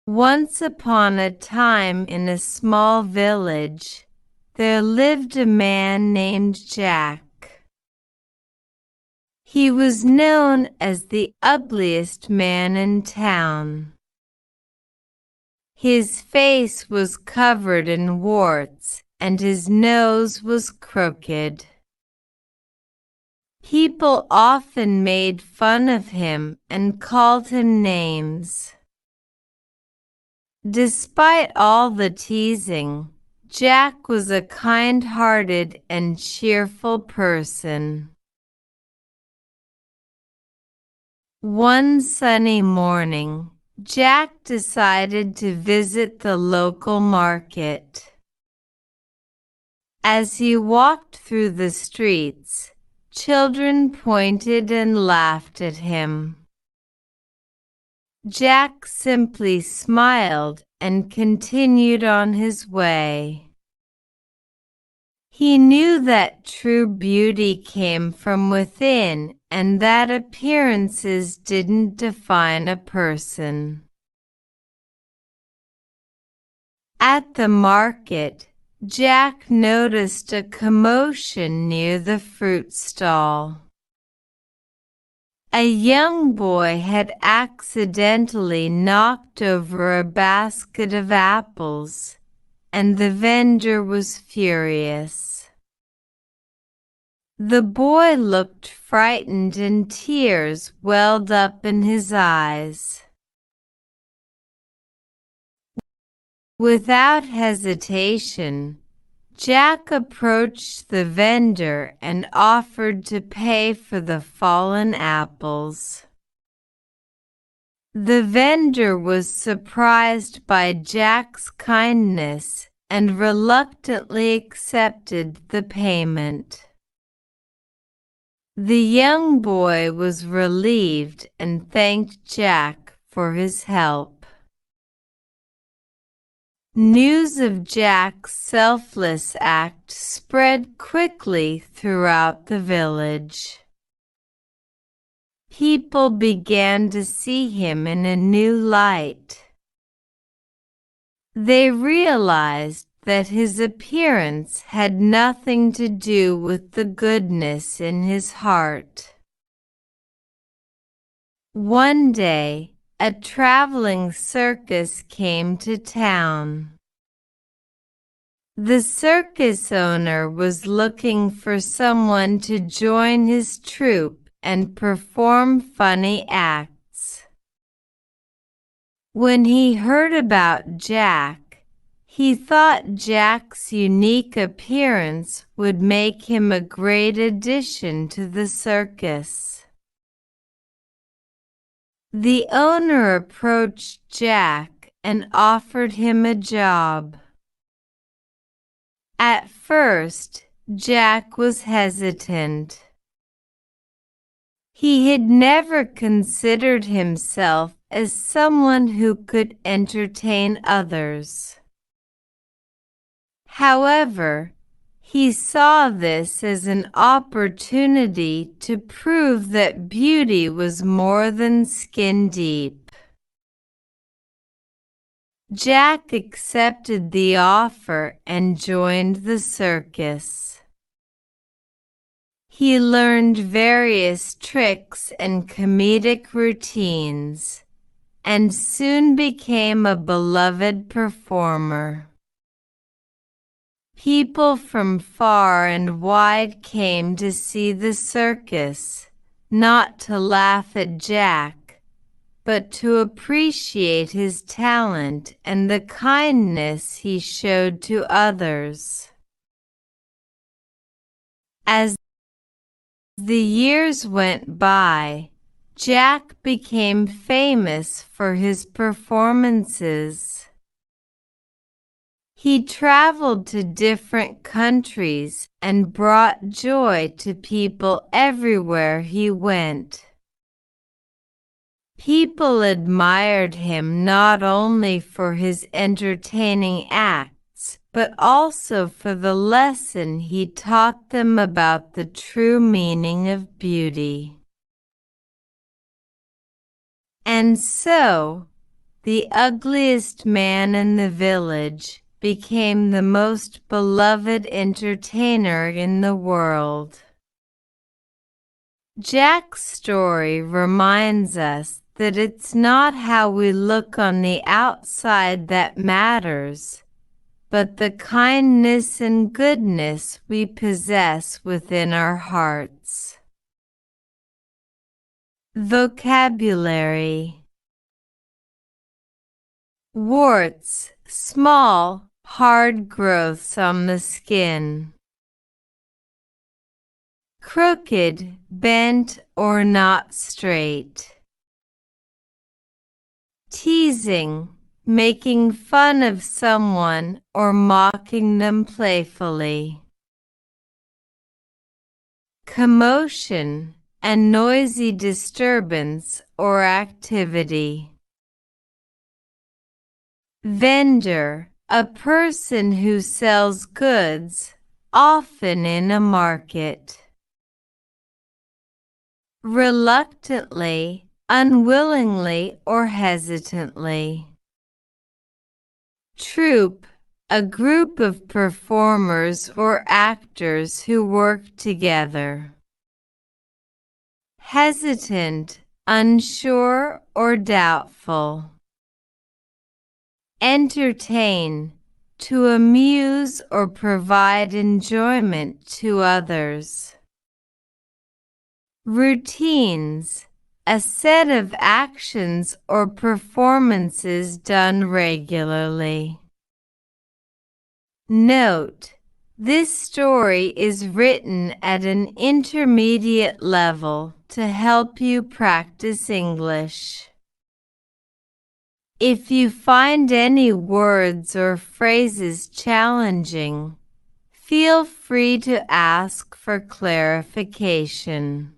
Once upon a time in a small village, there lived a man named Jack. He was known as the ugliest man in town. His face was covered in warts, and his nose was crooked. People often made fun of him and called him names. Despite all the teasing, Jack was a kind-hearted and cheerful person. One sunny morning, Jack decided to visit the local market. As he walked through the streets, children pointed and laughed at him. Jack simply smiled and continued on his way. He knew that true beauty came from within and that appearances didn't define a person. At the market, Jack noticed a commotion near the fruit stall. A young boy had accidentally knocked over a basket of apples, and the vendor was furious. The boy looked frightened and tears welled up in his eyes. Without hesitation, Jack approached the vendor and offered to pay for the fallen apples. The vendor was surprised by Jack's kindness and reluctantly accepted the payment. The young boy was relieved and thanked Jack for his help. News of Jack's selfless act spread quickly throughout the village. People began to see him in a new light. They realized that his appearance had nothing to do with the goodness in his heart. One day, a traveling circus came to town. The circus owner was looking for someone to join his troupe and perform funny acts. When he heard about Jack, he thought Jack's unique appearance would make him a great addition to the circus. The owner approached Jack and offered him a job. At first, Jack was hesitant. He had never considered himself as someone who could entertain others. However, he saw this as an opportunity to prove that beauty was more than skin deep. Jack accepted the offer and joined the circus. He learned various tricks and comedic routines, and soon became a beloved performer. People from far and wide came to see the circus, not to laugh at Jack, but to appreciate his talent and the kindness he showed to others. As the years went by, Jack became famous for his performances. He traveled to different countries and brought joy to people everywhere he went. People admired him not only for his entertaining acts, but also for the lesson he taught them about the true meaning of beauty. And so, the ugliest man in the village, became the most beloved entertainer in the world. Jack's story reminds us that it's not how we look on the outside that matters, but the kindness and goodness we possess within our hearts. Vocabulary: warts, small, hard growths on the skin. Crooked, bent, or not straight. Teasing, making fun of someone or mocking them playfully. Commotion, a noisy disturbance or activity. Vendor, a person who sells goods, often in a market. Reluctantly, unwillingly, or hesitantly. Troupe, a group of performers or actors who work together. Hesitant, unsure, or doubtful. Entertain, to amuse or provide enjoyment to others. Routines, a set of actions or performances done regularly. Note: this story is written at an intermediate level to help you practice English. If you find any words or phrases challenging, feel free to ask for clarification.